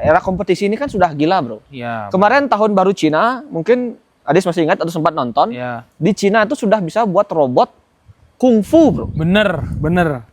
Era kompetisi ini kan sudah gila, bro. Iya. Kemarin tahun baru Cina, mungkin Adis masih ingat atau sempat nonton. Iya. Di Cina itu sudah bisa buat robot kungfu, bro. Bener.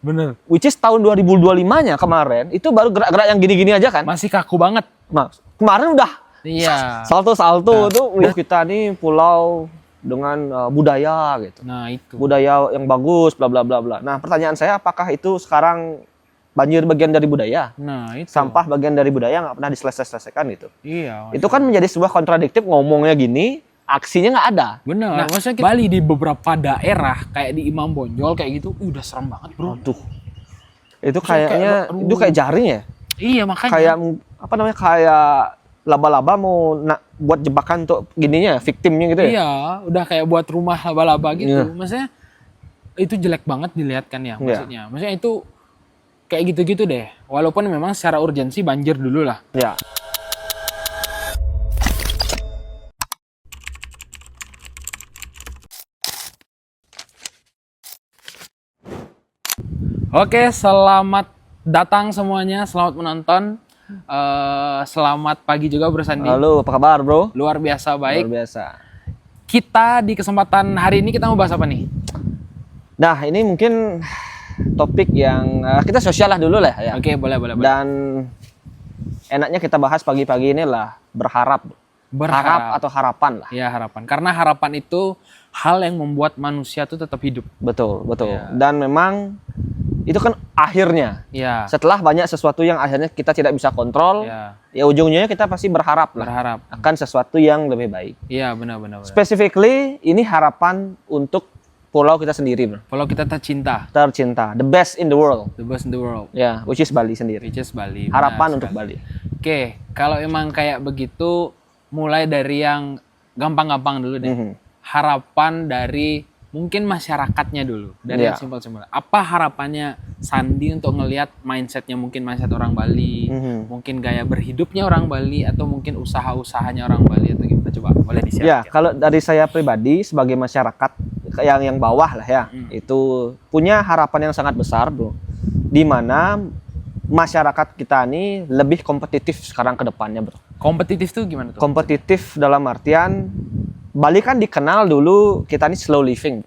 Which is tahun 2025-nya kemarin, itu baru gerak-gerak yang gini-gini aja kan. Masih kaku banget. Nah, kemarin udah Iya. salto-salto tuh. Kita nih pulau dengan budaya gitu. Nah itu. Budaya yang bagus, bla bla bla bla. Nah, pertanyaan saya, apakah itu sekarang banjir bagian dari budaya? Nah itu. Sampah bagian dari budaya nggak pernah diselesaikan gitu. Iya. Itu kan menjadi sebuah kontradiktif, ngomongnya gini, aksinya nggak ada. Bener. Nah, maksudnya Bali di beberapa daerah kayak di Imam Bonjol kayak gitu, udah serem banget, bro. Aduh. Itu kayaknya itu kayak jaring ya? Iya makanya. Kayak apa namanya? Kayak laba-laba mau buat jebakan untuk gininya, victimnya gitu ya? Iya, udah kayak buat rumah laba-laba gitu. Iya. Maksudnya itu jelek banget dilihat kan ya, maksudnya. Maksudnya itu kayak gitu-gitu deh. Walaupun memang secara urgensi banjir dulu lah. Ya. Oke, selamat datang semuanya, selamat menonton. Selamat pagi juga Bro Sandi. Halo, apa kabar, bro? Luar biasa baik. Luar biasa. Kita di kesempatan hari ini kita mau bahas apa nih? Nah, ini mungkin topik yang kita sosial lah dulu lah ya. Oke, boleh. Dan enaknya kita bahas pagi-pagi ini lah berharap. Harap atau harapan lah. Ya, harapan. Karena harapan itu hal yang membuat manusia tuh tetap hidup. Betul. Ya. Dan memang itu kan akhirnya. Ya. Setelah banyak sesuatu yang akhirnya kita tidak bisa kontrol, ya ujungnya kita pasti berharap akan sesuatu yang lebih baik. Iya, benar. Specifically, ini harapan untuk pulau kita sendiri, bro. Pulau kita tercinta. The best in the world. The best in the world. Ya, which is Bali sendiri. Which is Bali. Harapan untuk Bali. Oke, kalau emang kayak begitu, mulai dari yang gampang-gampang dulu deh. Harapan dari mungkin masyarakatnya dulu, dari yang simpel-simpel. Apa harapannya Sandi untuk ngelihat mindsetnya, mungkin mindset orang Bali, mungkin gaya berhidupnya orang Bali, atau mungkin usaha-usahanya orang Bali, atau gimana? Coba boleh di-share. Ya, kalau dari saya pribadi sebagai masyarakat yang bawah lah ya, itu punya harapan yang sangat besar, bro. Di mana masyarakat kita ini lebih kompetitif sekarang ke depannya, bro. Kompetitif tuh gimana tuh? Kompetitif dalam artian Bali kan dikenal dulu kita ini slow living.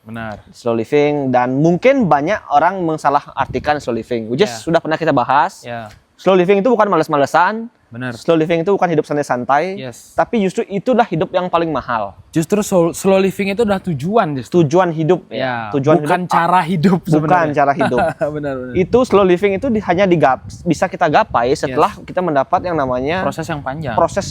Benar. Slow living, dan mungkin banyak orang mensalahartikan slow living. Which is sudah pernah kita bahas. Slow living itu bukan males-malesan. Benar. Slow living itu bukan hidup santai-santai. Tapi justru itulah hidup yang paling mahal. Justru slow living itu udah tujuan. Tujuan hidup. Tujuan bukan hidup, cara hidup sebenarnya. Bukan cara hidup. Benar. Itu slow living itu hanya bisa kita gapai setelah kita mendapat yang namanya proses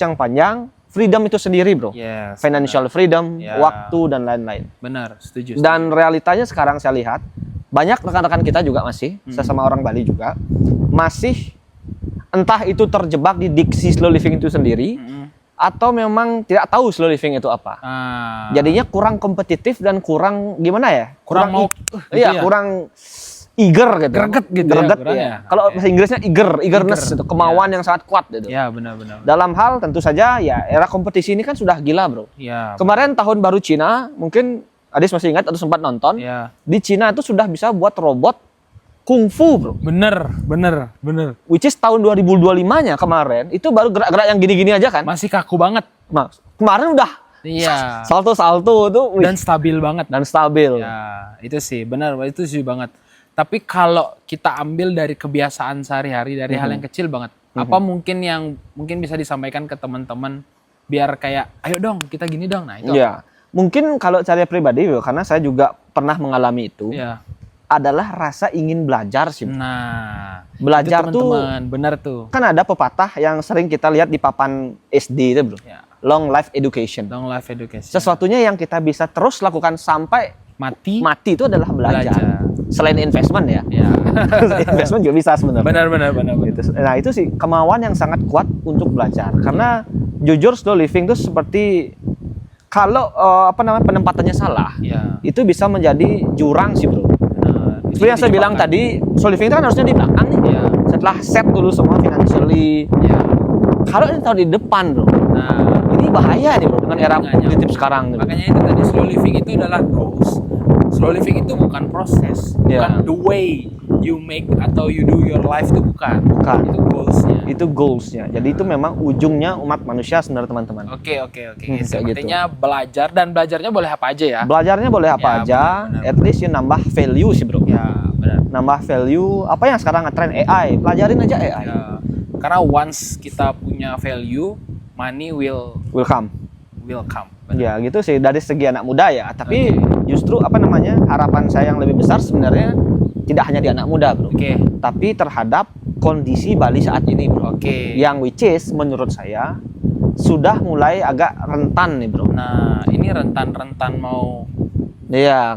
yang panjang. Freedom itu sendiri, bro. Financial freedom, waktu, dan lain-lain. Benar, setuju. Dan realitanya sekarang saya lihat, banyak rekan-rekan kita juga masih, sesama orang Bali juga, masih entah itu terjebak di diksi slow living itu sendiri, atau memang tidak tahu slow living itu apa. Jadinya kurang kompetitif dan kurang gimana ya? Kurang eager gitu. Greget ya. Kalau bahasa Inggrisnya eagerness itu, kemauan yang sangat kuat gitu. Ya, benar. Dalam hal tentu saja ya era kompetisi ini kan sudah gila, bro. Kemarin tahun baru Cina, mungkin Adis masih ingat atau sempat nonton. Di Cina itu sudah bisa buat robot kungfu, bro. Bener. Which is tahun 2025-nya kemarin, itu baru gerak-gerak yang gini-gini aja kan. Masih kaku banget. Nah, kemarin udah salto-salto tuh. Dan stabil banget. Ya, itu sih, benar. Itu sih banget. Tapi kalau kita ambil dari kebiasaan sehari-hari, dari hal yang kecil banget, apa mungkin yang bisa disampaikan ke teman-teman biar kayak, ayo dong, kita gini dong. Nah, itu mungkin kalau saya pribadi, karena saya juga pernah mengalami itu, adalah rasa ingin belajar sih. Nah, belajar itu, tuh, benar tuh. Kan ada pepatah yang sering kita lihat di papan SD itu, bro. Long life education. Sesuatunya yang kita bisa terus lakukan sampai mati itu adalah belajar. Selain investment ya. Investment juga bisa sebenarnya. Benar. Gitu. Nah, itu sih kemauan yang sangat kuat untuk belajar. Karena jujur slow living itu seperti kalau penempatannya salah, itu bisa menjadi jurang sih, bro. Seperti yang saya bilang tadi, slow living itu kan harusnya di belakang nih. Setelah set dulu semua financially. Kalau ini taruh di depan, bro. Nah, ini bahaya nih, bro, dengan era kompetitif sekarang. Gitu. Makanya itu tadi slow living itu adalah goals. Slow living itu bukan proses, bukan the way you make atau you do your life, itu bukan. Itu goalsnya. Itu goals-nya. Jadi itu memang ujungnya umat manusia sebenarnya teman-teman. Oke. Gitu. Sepertinya belajar, dan belajarnya boleh apa aja ya? Belajarnya boleh apa Ya, aja, benar. at least you nambah value sih bro. Ya, benar. Nambah value, apa yang sekarang ngetren AI, pelajarin aja AI. Ya, karena once kita punya value, money will Welcome. come. Ya gitu sih dari segi anak muda ya. Tapi justru apa namanya, harapan saya yang lebih besar sebenarnya tidak hanya di anak muda bro. Oke. Tapi terhadap kondisi Bali saat ini bro. Oke. Yang which is menurut saya sudah mulai agak rentan nih bro. Nah, ini rentan mau. Iya,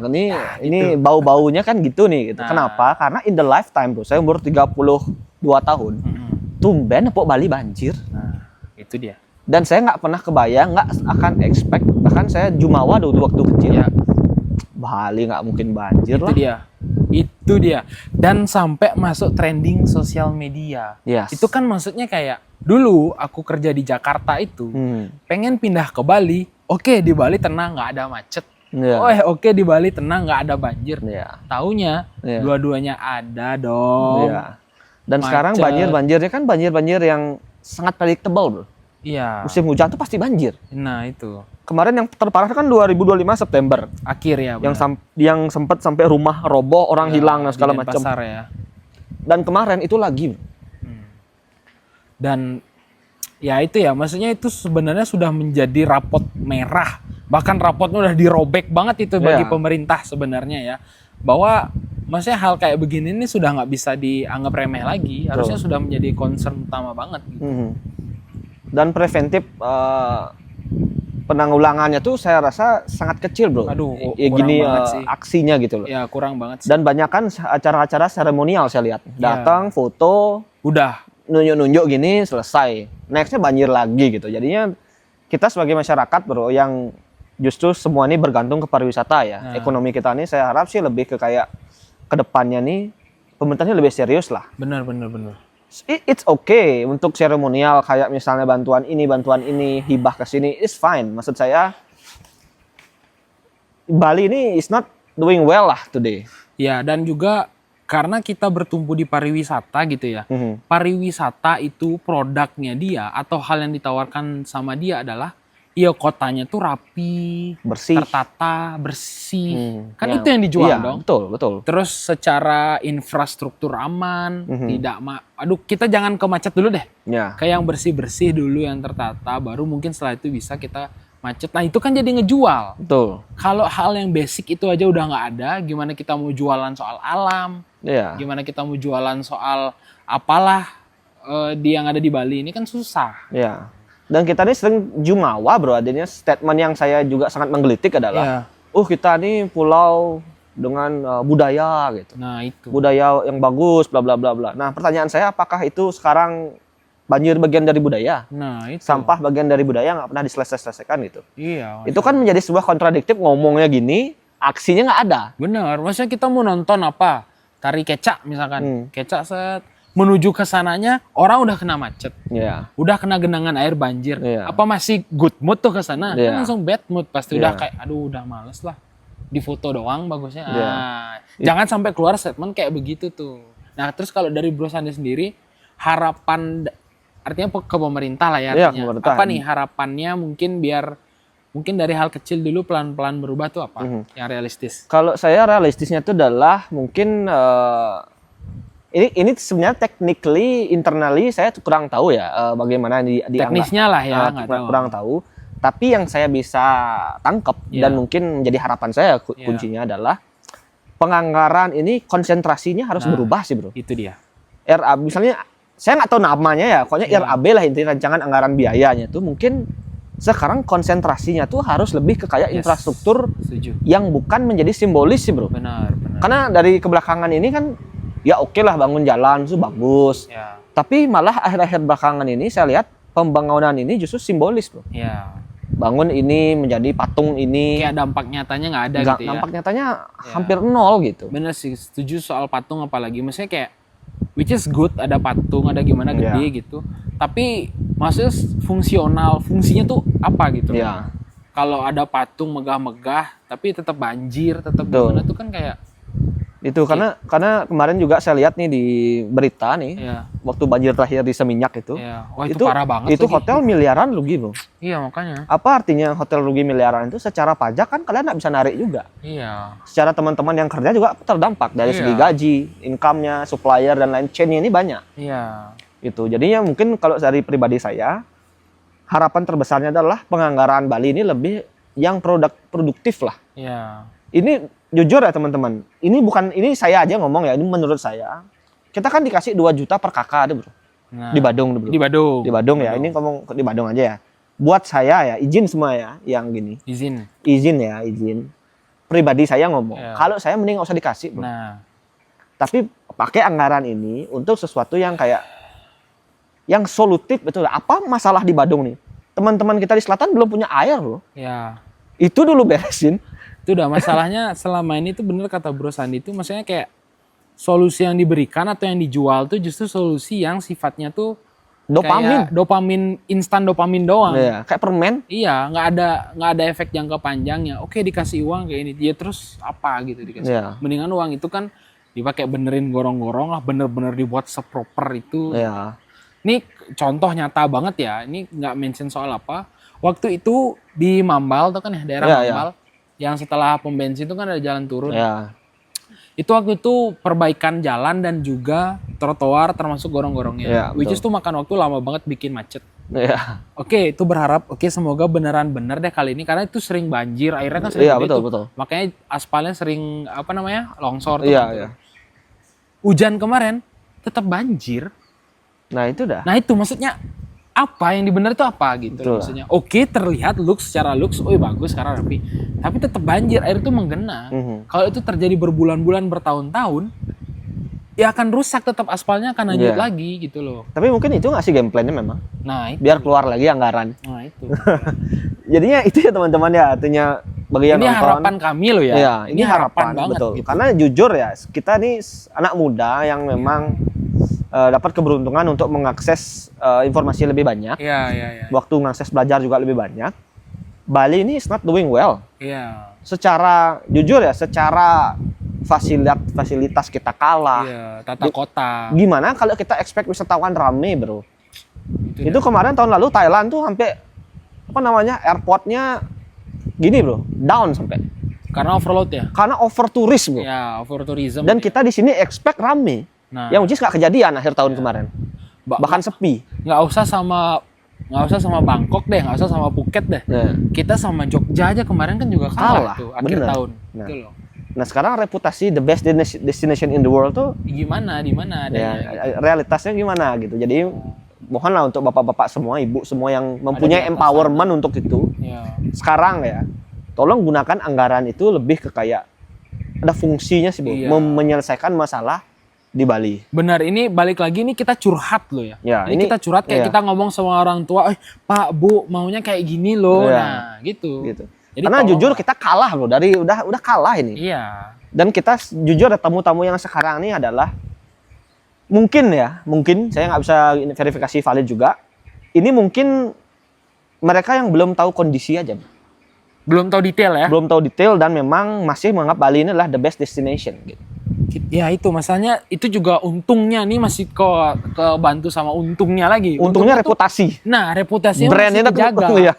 ini bau-baunya kan gitu nih gitu. Nah. Kenapa? Karena in the lifetime bro, saya umur 32 tahun. Tumben Pok Bali banjir. Nah, itu dia. Dan saya nggak pernah kebayang, nggak akan expect. Bahkan saya jumawa dulu waktu kecil. Ya. Bali nggak mungkin banjir Itu lah. Itu dia. Dan sampai masuk trending sosial media. Yes. Itu kan maksudnya kayak dulu aku kerja di Jakarta itu, pengen pindah ke Bali. Oke, di Bali tenang, nggak ada macet. Yeah. Oke, di Bali tenang, nggak ada banjir. Yeah. Taunya Yeah. dua-duanya ada dong. Yeah. Dan Macet. sekarang banjirnya kan banjir yang sangat predictable bro. Iya. Musim hujan tuh pasti banjir. Nah itu. Kemarin yang terparah kan 2025 September. Akhir ya. Yang sempat sampai rumah roboh, orang hilang dan segala di macam. Denpasar ya. Dan kemarin itu lagi. Dan ya itu ya, maksudnya itu sebenarnya sudah menjadi rapot merah. Bahkan rapotnya udah dirobek banget itu bagi pemerintah sebenarnya ya. Bahwa maksudnya hal kayak begini ini sudah nggak bisa dianggap remeh lagi. Harusnya sudah menjadi concern utama banget gitu. Dan preventif penanggulangannya tuh saya rasa sangat kecil bro. Aduh, ya kurang gini banget sih. aksinya gitu loh. Ya kurang banget sih. Dan banyak kan acara-acara seremonial saya lihat. Datang, foto, udah nunjuk-nunjuk gini, selesai. Nextnya banjir lagi gitu. Jadinya kita sebagai masyarakat bro, yang justru semua ini bergantung ke pariwisata ya. Ekonomi kita ini saya harap sih lebih ke kayak ke depannya nih pemerintahnya lebih serius lah. Benar. It's okay untuk seremonial kayak misalnya bantuan ini, hibah ke sini, it's fine. Maksud saya Bali ini is not doing well lah today. Ya, dan juga karena kita bertumpu di pariwisata gitu ya. Pariwisata itu produknya dia atau hal yang ditawarkan sama dia adalah iya kotanya tuh rapi, bersih, tertata, bersih. Kan itu yang dijual dong. Betul. Terus secara infrastruktur aman, kita jangan ke macet dulu deh. Ya. Kayak yang bersih-bersih dulu, yang tertata, baru mungkin setelah itu bisa kita macet. Nah, itu kan jadi ngejual. Betul. Kalau hal yang basic itu aja udah nggak ada, gimana kita mau jualan soal alam? Iya. Gimana kita mau jualan soal apalah yang ada di Bali ini kan susah. Iya. Dan kita ini sering jumawa bro, adanya statement yang saya juga sangat menggelitik adalah, kita ini pulau dengan budaya gitu. Nah itu. Budaya yang bagus, bla bla bla bla. Nah pertanyaan saya, apakah itu sekarang banjir bagian dari budaya? Nah itu. Sampah bagian dari budaya nggak pernah diselesaikan gitu. Iya. Itu kan menjadi sebuah kontradiktif, ngomongnya gini, aksinya nggak ada. Benar, maksudnya kita mau nonton apa? Tari kecak misalkan. Kecak set. Menuju ke sananya orang udah kena macet. Udah kena genangan air banjir. Apa masih good mood tuh ke sana? Kan langsung bad mood pasti. Udah kayak udah males lah. Di foto doang bagusnya. Jangan sampai keluar statement kayak begitu tuh. Nah, terus kalau dari Bro Sandi sendiri, harapan artinya ke pemerintah lah ya artinya. Apa nih harapannya mungkin dari hal kecil dulu pelan-pelan berubah tuh apa? Yang realistis. Kalau saya realistisnya itu adalah mungkin ini sebenarnya technically, internally saya kurang tahu ya bagaimana di teknisnya lah ya, kurang tahu. Tapi yang saya bisa tangkap dan mungkin menjadi harapan saya kuncinya adalah penganggaran ini konsentrasinya harus berubah sih bro. Itu dia. RAB misalnya, saya nggak tahu namanya ya, pokoknya RAB lah intinya, rancangan anggaran biayanya tuh mungkin sekarang konsentrasinya tuh harus lebih ke kayak infrastruktur yang bukan menjadi simbolis sih bro. Benar. Karena dari kebelakangan ini kan ya oke lah bangun jalan itu bagus. Tapi malah akhir-akhir belakangan ini saya lihat pembangunan ini justru simbolis bro. Bangun ini menjadi patung ini. Kayak dampak nyatanya nggak ada gitu ya. Dampak nyatanya hampir nol gitu. Bener sih, setuju soal patung apalagi. Maksudnya kayak, which is good, ada patung, ada gimana gede gitu. Tapi maksudnya fungsinya tuh apa gitu. Kalau ada patung megah-megah, tapi tetap banjir, tetap gimana tuh kan kayak Itu karena kemarin juga saya lihat nih di berita nih, waktu banjir terakhir di Seminyak itu. Wah, itu parah banget. Itu hotel miliaran rugi, Bro. Iya, makanya. Apa artinya hotel rugi miliaran itu? Secara pajak kan kalian nggak bisa narik juga. Iya. Secara teman-teman yang kerja juga terdampak dari segi gaji, income-nya, supplier dan lain chain-nya ini banyak. Iya. Itu. Jadinya mungkin kalau dari pribadi saya, harapan terbesarnya adalah penganggaran Bali ini lebih yang produktif lah. Iya. Ini jujur ya teman-teman, ini saya aja ngomong ya, ini menurut saya. Kita kan dikasih 2 juta per kakak ada, Bro. Nah, di Badung, Bro. Di Badung ya. Ini ngomong di Badung aja ya. Buat saya ya, izin semua ya yang gini. Izin ya, izin. Pribadi saya ngomong, kalau saya mending nggak usah dikasih, Bro. Nah. Tapi pakai anggaran ini untuk sesuatu yang kayak yang solutif, betul. Apa masalah di Badung nih? Teman-teman kita di selatan belum punya air, Bro. Ya. Itu dulu beresin. Itu udah masalahnya selama ini tuh bener kata Bro Sandi itu maksudnya kayak solusi yang diberikan atau yang dijual tuh justru solusi yang sifatnya tuh dopamin instan dopamin doang. Iya, kayak permen. Iya, nggak ada efek jangka panjangnya. Oke, dikasih uang kayak ini, dia terus apa gitu dikasih. Iya. Mendingan uang itu kan dipakai benerin gorong-gorong lah, bener-bener dibuat seproper itu. Iya. Ini contoh nyata banget ya. Ini nggak mention soal apa. Waktu itu di Mambal tuh kan ya, daerah Mambal. Iya. Yang setelah pom bensin itu kan ada jalan turun. Ya. Itu waktu itu perbaikan jalan dan juga trotoar termasuk gorong-gorongnya. Ya, which is tuh makan waktu lama banget bikin macet. Ya. Oke, itu berharap semoga beneran bener deh kali ini karena itu sering banjir, airnya kan sering betul. Makanya aspalnya sering longsor tuh. Iya. Hujan kemarin tetap banjir. Nah, itu dah. Nah, itu maksudnya apa yang dibener itu apa gitu maksudnya. Oke, terlihat secara looks, bagus sekarang rapi. Tapi tetap banjir, air itu menggenang. Kalau itu terjadi berbulan-bulan, bertahun-tahun, ya akan rusak, tetap aspalnya akan lanjut lagi gitu loh. Tapi mungkin itu nggak sih game plan-nya memang. Nah, itu. Biar keluar lagi anggaran. Nah, itu. Jadinya itu ya teman-teman ya, artinya bagi yang ini nonton. Harapan kami loh ya. Iya, ini harapan banget. Betul. Gitu. Karena jujur ya, kita nih anak muda yang memang dapat keberuntungan untuk mengakses informasi lebih banyak. Iya. Waktu mengakses belajar juga lebih banyak. Bali ini is not doing well. Iya. Secara jujur ya, secara fasilitas kita kalah. Iya, tata kota. Gimana kalau kita expect wisatawan rame, Bro? Itu kemarin tahun lalu Thailand tuh sampai airportnya gini, Bro, down sampai. Karena overload ya? Karena over turis, Bro. Ya, over tourism. Dan kita di sini expect rame. Nah, yang uji nggak kejadian akhir tahun kemarin. Bahkan sepi. Nggak usah sama Bangkok deh, nggak usah sama Phuket deh. Kita sama Jogja aja kemarin kan juga kalah tuh akhir tahun. Gitu loh. Nah, sekarang reputasi the best destination in the world tuh gimana, di mana adanya? Ya, realitasnya gimana gitu. Jadi mohonlah untuk bapak-bapak semua, ibu semua yang mempunyai empowerment untuk itu. Ya. Sekarang ya, tolong gunakan anggaran itu lebih ke kayak ada fungsinya sih, Bu, menyelesaikan masalah di Bali. Benar, ini balik lagi nih kita curhat loh ya. Ini kita curhat kayak kita ngomong sama orang tua, Pak, Bu, maunya kayak gini loh. Nah, gitu. Jadi karena jujur kita kalah loh, dari udah kalah ini. Iya. Dan kita jujur tamu-tamu yang sekarang ini adalah mungkin saya nggak bisa verifikasi valid juga. Ini mungkin mereka yang belum tahu kondisi aja. Belum tahu detail ya? Belum tahu detail dan memang masih menganggap Bali ini adalah the best destination gitu. Ya itu masalahnya, itu juga untungnya nih masih kebantu sama untungnya lagi. Untungnya reputasi. Nah, reputasinya brandnya masih dijaga. Ya.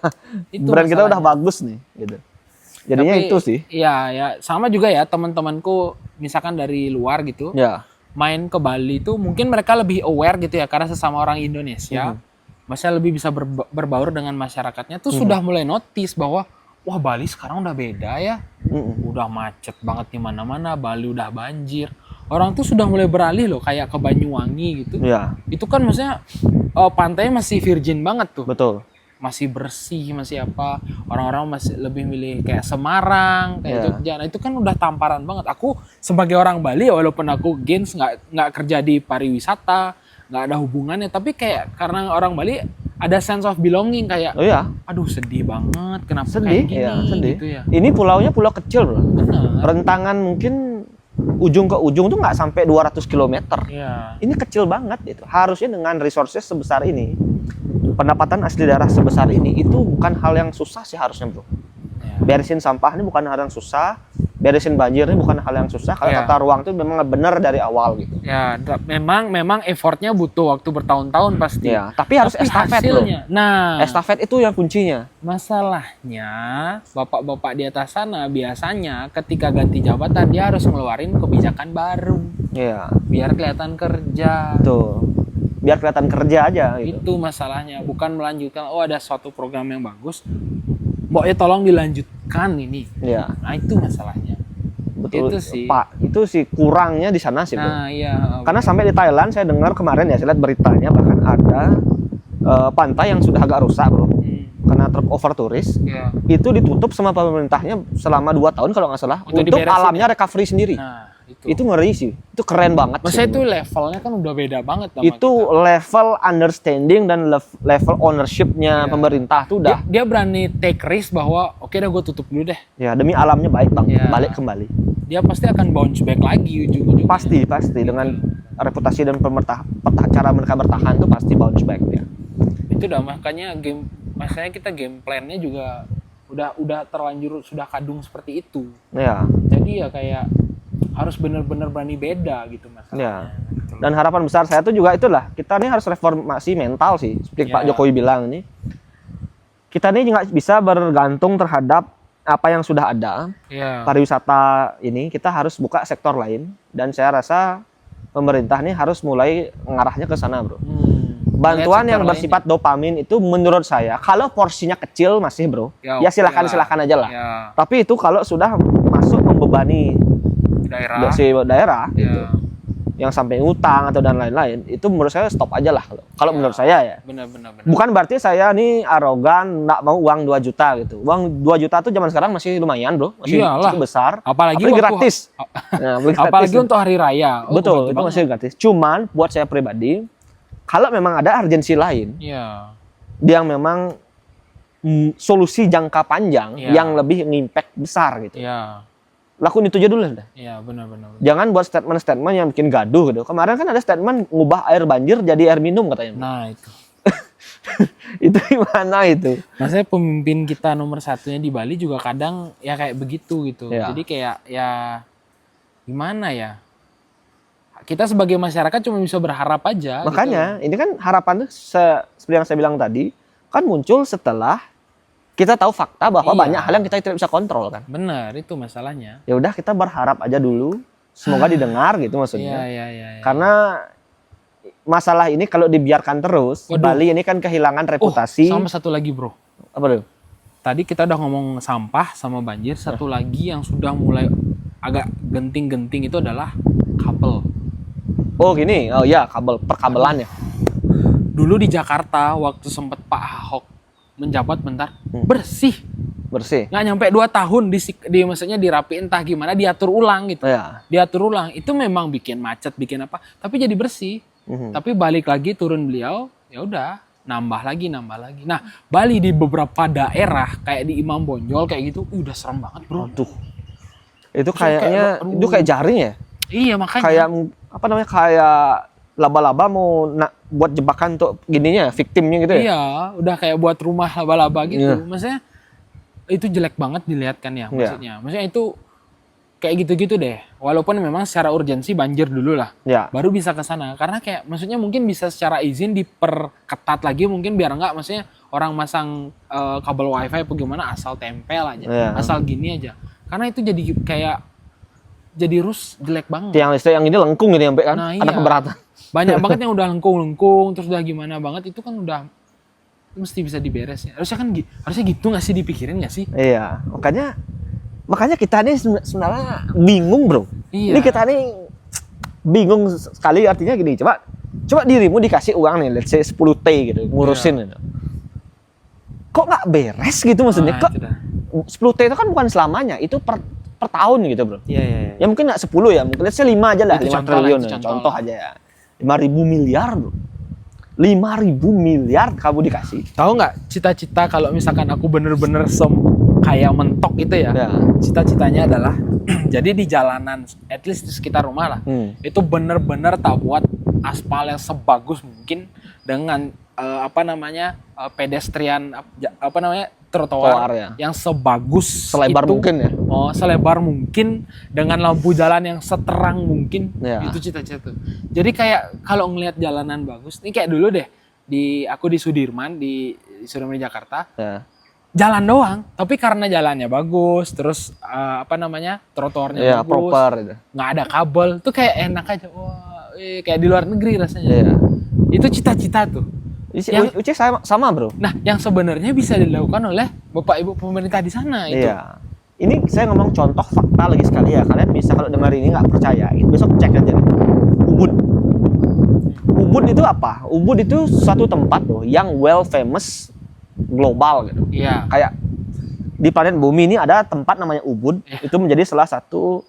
Brand kita udah bagus nih gitu. Jadinya itu sih. Iya, sama juga ya teman-temanku misalkan dari luar gitu. Ya. Main ke Bali itu mungkin mereka lebih aware gitu ya karena sesama orang Indonesia. Maksudnya lebih bisa berbaur dengan masyarakatnya tuh sudah mulai notice bahwa wah, Bali sekarang udah beda ya. Udah macet banget di mana-mana, Bali udah banjir. Orang tuh sudah mulai beralih loh kayak ke Banyuwangi gitu. Iya. Itu kan maksudnya pantainya masih virgin banget tuh. Betul. Masih bersih, masih apa. Orang-orang masih lebih milih kayak Semarang, kayak Jogja. Nah, itu kan udah tamparan banget. Aku sebagai orang Bali walaupun aku gens nggak kerja di pariwisata, nggak ada hubungannya, tapi kayak karena orang Bali ada sense of belonging kayak aduh sedih banget kenapa kayak gini sedih. Gitu ya. Ini pulaunya pulau kecil, Bro. Benar. Rentangan mungkin ujung ke ujung tuh nggak sampai 200 km. Ya. Ini kecil banget itu. Harusnya dengan resources sebesar ini, pendapatan asli daerah sebesar ini, itu bukan hal yang susah sih harusnya, Bro. Ya. Beresin sampah ini bukan hal yang susah. beresin banjir ini bukan hal yang susah kalau tata ruang itu memang benar dari awal gitu. Ya, memang effortnya butuh waktu bertahun-tahun pasti. Ya, tapi harus estafet loh. Nah, estafet itu yang kuncinya. Masalahnya, bapak-bapak di atas sana biasanya ketika ganti jabatan dia harus ngeluarin kebijakan baru. Iya. Biar kelihatan kerja. Tuh. Biar kelihatan kerja aja gitu. Itu masalahnya, bukan melanjutkan ada suatu program yang bagus. Mbok ya tolong dilanjutkan ini. Iya. Nah, itu masalahnya. Betul. Itu sih. Pak, itu sih kurangnya di sana sih, Bro. Nah, iya. Karena sampai di Thailand saya dengar kemarin ya, saya lihat beritanya bahkan ada pantai yang sudah agak rusak, Bro. Karena truk over turis. Iya. Itu ditutup sama pemerintahnya selama 2 tahun kalau nggak salah untuk alamnya recovery sendiri. Nah, itu ngeri sih. Itu keren banget. Maksudnya itu levelnya kan udah beda banget sama itu kita. Level understanding dan level ownership-nya pemerintah tuh udah. Dia berani take risk bahwa oke dah gue tutup dulu deh. Ya demi alamnya baik bang, balik kembali. Dia pasti akan bounce back lagi ujung-ujungnya. Pasti dengan reputasi dan cara mereka bertahan tuh pasti bounce back ya. Itu dah makanya kita game plan-nya juga udah terlanjur sudah kadung seperti itu. Ya. Jadi ya kayak harus benar-benar berani beda gitu masalahnya. Ya. Dan harapan besar saya tuh juga itulah, kita ini harus reformasi mental sih, seperti Pak Jokowi bilang ini. Kita ini nggak bisa bergantung terhadap apa yang sudah ada. Pariwisata ini kita harus buka sektor lain, dan saya rasa pemerintah ini harus mulai ngarahnya ke sana, Bro. Bantuan yang bersifat dopamin itu menurut saya kalau porsinya kecil masih, Bro, ya silakan aja lah. Tapi itu kalau sudah masuk membebani daerah gitu, yang sampai utang atau dan lain-lain, itu menurut saya stop aja lah kalau menurut saya ya. Benar. Bukan berarti saya nih arogan nggak mau uang 2 juta gitu. Uang 2 juta tuh zaman sekarang masih lumayan, Bro, masih cukup besar, apalagi gratis. Apalagi untuk hari raya. Betul, itu masih gratis. Cuman buat saya pribadi, kalau memang ada urgensi lain yang memang solusi jangka panjang yang lebih ngimpact besar gitu, lakuin itu aja dulu dah. Iya, benar. Jangan buat statement yang bikin gaduh gitu. Kemarin kan ada statement ngubah air banjir jadi air minum katanya. Nah, itu. Itu gimana itu? Maksudnya pemimpin kita nomor satunya di Bali juga kadang ya kayak begitu gitu. Jadi kayak ya gimana ya? Kita sebagai masyarakat cuma bisa berharap aja. Makanya gitu. ini kan harapan tuh seperti yang saya bilang tadi kan muncul setelah kita tahu fakta bahwa banyak hal yang kita tidak bisa kontrol kan. Benar, itu masalahnya. Ya udah kita berharap aja dulu, semoga didengar gitu maksudnya. Iya. Karena masalah ini kalau dibiarkan terus, Bali ini kan kehilangan reputasi. Sama satu lagi, Bro. Apa tuh? Tadi kita udah ngomong sampah sama banjir, satu lagi yang sudah mulai agak genting-genting itu adalah kabel. Oh gini, perkabelan ya. Dulu di Jakarta waktu sempat Pak Ahok menjabat bentar, bersih, nggak nyampe 2 tahun maksudnya dirapiin entah gimana, diatur ulang gitu, diatur ulang, itu memang bikin macet, bikin apa, tapi jadi bersih. Tapi balik lagi turun beliau, ya udah nambah lagi. Nah, Bali di beberapa daerah kayak di Imam Bonjol kayak gitu, udah serem banget, Bro. Aduh. Itu kayaknya itu kayak jaring ya? Iya, makanya. Kayak apa namanya? Kayak laba-laba mau buat jebakan untuk gininya, victimnya gitu ya? Iya, udah kayak buat rumah laba-laba gitu. Maksudnya itu jelek banget dilihat kan ya, maksudnya. Maksudnya itu kayak gitu-gitu deh. Walaupun memang secara urgensi banjir dulu lah. Baru bisa ke sana. Karena kayak maksudnya mungkin bisa secara izin diperketat lagi mungkin biar enggak maksudnya orang masang kabel wifi apa gimana asal tempel aja. Asal gini aja. Karena itu jadi kayak jadi jelek banget. Tiang listrik yang ini lengkung gitu sampai kan, ada keberatan. Banyak banget yang udah lengkung terus udah gimana banget, itu kan udah mesti bisa diberes ya. Harusnya gitu nggak sih, dipikirin nggak sih? Iya, makanya kita ini sebenarnya bingung, Bro. Ini kita ini bingung sekali, artinya gini, coba dirimu dikasih uang nih, let's say 10T gitu, ngurusin gitu. Kok nggak beres gitu maksudnya? Kok 10T itu kan bukan selamanya, itu per tahun gitu, Bro. Iya. Ya mungkin nggak 10 ya, mungkin let's say 5 aja lah, 5 triliun. Contoh aja ya. 5.000 miliar, Bro. 5.000 miliar kamu dikasih. Tahu nggak cita-cita kalau misalkan aku bener-bener kayak mentok itu ya. Cita-citanya adalah jadi di jalanan, at least di sekitar rumah lah. Itu bener-bener tak buat aspal yang sebagus mungkin dengan pedestrian trotoar ya. yang sebagus Selebar itu, mungkin ya. Oh, selebar mungkin dengan lampu jalan yang seterang mungkin. Ya. Itu cita-cita tuh. Jadi kayak kalau ngelihat jalanan bagus, ini kayak dulu deh aku di Sudirman di Sudirman Jakarta. Ya. Jalan doang, tapi karena jalannya bagus, terus trotoarnya bagus, proper itu. nggak ada kabel, tuh kayak enak aja. Wah, kayak di luar negeri rasanya. Iya. Itu cita-cita tuh. Uci sama bro. Nah, yang sebenarnya bisa dilakukan oleh Bapak Ibu pemerintah di sana itu. Iya. Ini saya ngomong contoh fakta lagi sekali ya. Kalian bisa kalau dengar ini nggak percaya, besok cek aja nih. Ubud. Ubud itu apa? Ubud itu suatu tempat loh yang well famous global gitu. Iya. Kayak di planet bumi ini ada tempat namanya Ubud. Iya. Itu menjadi salah satu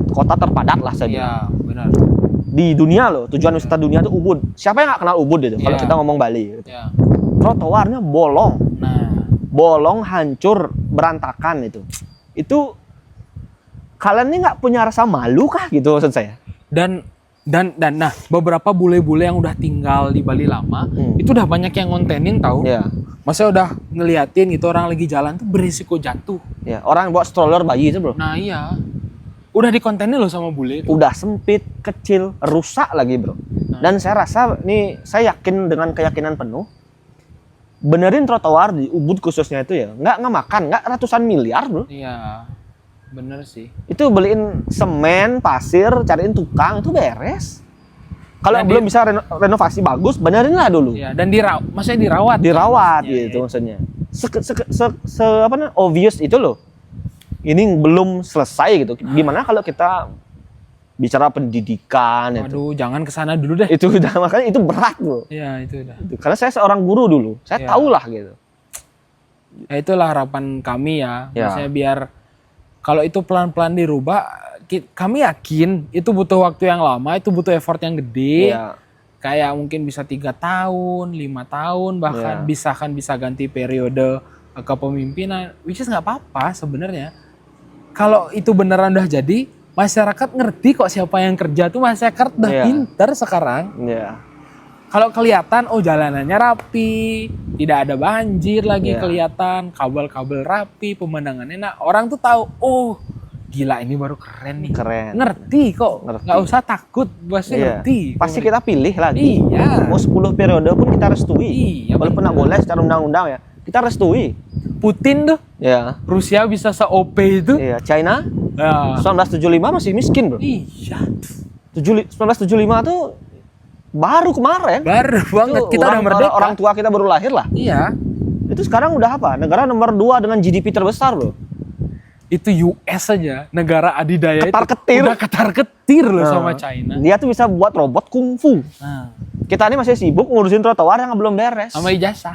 kota terpadat lah saja. Iya, benar. Di dunia loh, tujuan wisata dunia itu Ubud. Siapa yang nggak kenal Ubud itu? Kalau Iya. kita ngomong Bali. Gitu. Iya. Trotoarnya bolong. Nah, Bolong, hancur, berantakan itu. Itu kalian ini nggak punya rasa malu kah gitu maksud saya? dan nah, beberapa bule-bule yang udah tinggal di Bali lama, itu udah banyak yang ngontenin tahu. Iya. Masa udah ngeliatin gitu orang lagi jalan tuh berisiko jatuh. Ya, orang bawa stroller bayi itu, bro. Nah, iya. Udah dikontenin loh sama bule itu. Udah sempit, kecil, rusak lagi, bro. Dan saya rasa nih, saya yakin dengan keyakinan penuh, benerin trotoar di Ubud khususnya itu ya, nggak makan, nggak ratusan miliar, bro. Iya, bener sih. Itu beliin semen, pasir, cariin tukang, itu beres. Kalau Dan belum bisa renovasi bagus, benerin lah dulu. Iya, dan maksudnya dirawat. Dirawat maksudnya, gitu maksudnya. Obvious itu loh. Ini belum selesai gitu. Gimana kalau kita bicara pendidikan itu? Aduh, jangan kesana dulu deh. Itu udah makanya itu berat bro. Iya, itu udah. Karena saya seorang guru dulu, saya tahu lah gitu. Ya, itulah harapan kami ya. Maksudnya biar kalau itu pelan-pelan dirubah, kami yakin itu butuh waktu yang lama, itu butuh effort yang gede. Iya. Kayak mungkin bisa 3 tahun, 5 tahun, bahkan bisa ganti periode kepemimpinan. Which is nggak apa-apa sebenarnya. Kalau itu beneran udah jadi, masyarakat ngerti kok siapa yang kerja tuh, masyarakat udah pinter sekarang. Iya. Kalau kelihatan, oh jalanannya rapi, tidak ada banjir lagi kelihatan, kabel-kabel rapi, pemandangannya enak, orang tuh tahu, oh gila ini baru keren nih. Keren. Ngerti kok, nggak usah takut, pasti ngerti. Pasti kita pilih lagi. Iya. Mau 10 periode pun kita restui. Iya, walaupun nggak boleh secara undang-undang ya, kita restui. Putin tuh, Rusia bisa se-OP itu. Iya, China, 1975 masih miskin bro. Iya. 1975 tuh baru kemarin. Baru banget, kita udah merdeka. Orang tua kita baru lahir lah. Iya. Itu sekarang udah apa? Negara nomor 2 dengan GDP terbesar loh. Itu US aja, negara adidaya ketar-ketir. Udah ketar-ketir loh sama China. Dia tuh bisa buat robot kungfu. Kita ini masih sibuk ngurusin trotoar yang belum beres. Sama ijazah.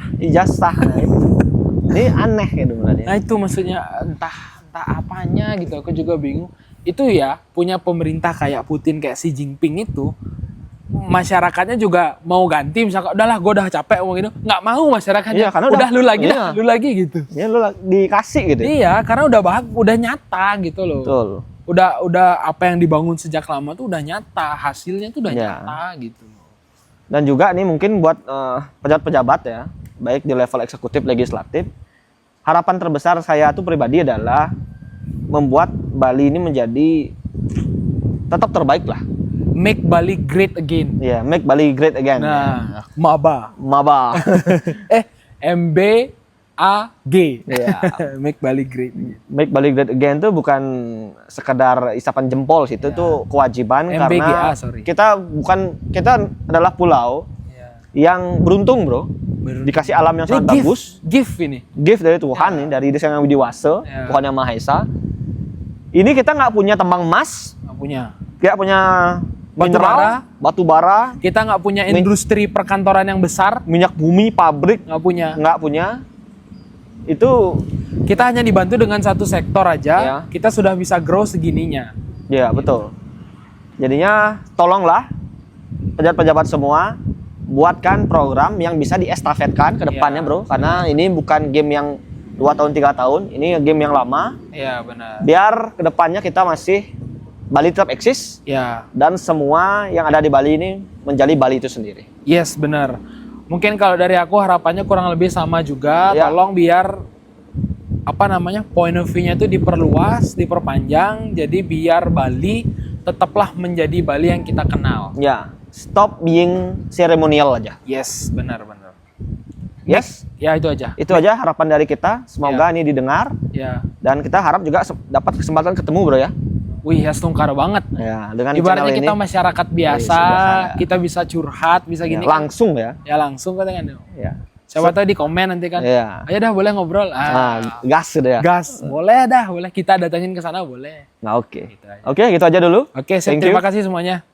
Ini aneh gitu sebenarnya. Nah itu maksudnya entah apanya gitu, aku juga bingung. Itu ya punya pemerintah kayak Putin, kayak Xi Jinping itu, masyarakatnya juga mau ganti, misalkan udahlah gue udah capek ngomong gitu, nggak mau masyarakatnya. Iya, karena udah lu lagi gitu. Ya lu dikasih gitu. Iya, karena udah nyata gitu loh. Betul. Udah apa yang dibangun sejak lama tuh udah nyata, hasilnya tuh udah nyata gitu. Dan juga nih mungkin buat pejabat-pejabat ya, baik di level eksekutif, legislatif, harapan terbesar saya tuh pribadi adalah membuat Bali ini menjadi tetap terbaik lah. Make Bali great again. Iya, make Bali great again. Nah, Maba. MBAG. Iya. Make Bali great. Make Bali great again tuh bukan sekedar isapan jempol sih, itu tuh kewajiban MBGA, karena kita adalah pulau yang beruntung bro. Dikasih alam yang sangat bagus. Gift ini. Gift dari Tuhan nih, dari Desa Yang Widiwasa, Tuhan Yang Maha Esa. Ini kita nggak punya tambang emas, nggak punya mineral, batu bara. Kita nggak punya industri perkantoran yang besar, minyak bumi, pabrik, nggak punya. Itu kita hanya dibantu dengan satu sektor aja, kita sudah bisa grow segininya. Ya betul. Jadinya tolonglah pejabat-pejabat semua buatkan program yang bisa diestafetkan ke depannya bro, karena ini bukan game yang 2 tahun 3 tahun, ini game yang lama. Iya benar. Biar ke depannya kita masih Bali tetap eksis. Ya. Dan semua yang ada di Bali ini menjadi Bali itu sendiri. Yes benar. Mungkin kalau dari aku harapannya kurang lebih sama juga. Ya. Tolong biar point of view-nya itu diperluas, diperpanjang, jadi biar Bali tetaplah menjadi Bali yang kita kenal. Ya, stop being seremonial aja. Yes, benar. Yes, Ya itu aja. itu aja harapan dari kita. Semoga ini didengar. Ya. Dan kita harap juga dapat kesempatan ketemu, bro ya. Wih, tungkar banget. Ya, dengan Ibaratnya channel kita ini masyarakat biasa, kita bisa curhat, bisa gini. langsung ya. Ya langsung kan. Ya. Siapa tahu di komen nanti kan. Iya. Ayo dah boleh ngobrol. Gas udah ya. Gas. Boleh dah, boleh kita datangin ke sana boleh. Nah, oke. Gitu aja. Oke, gitu aja dulu. Oke, Thank terima you. kasih semuanya.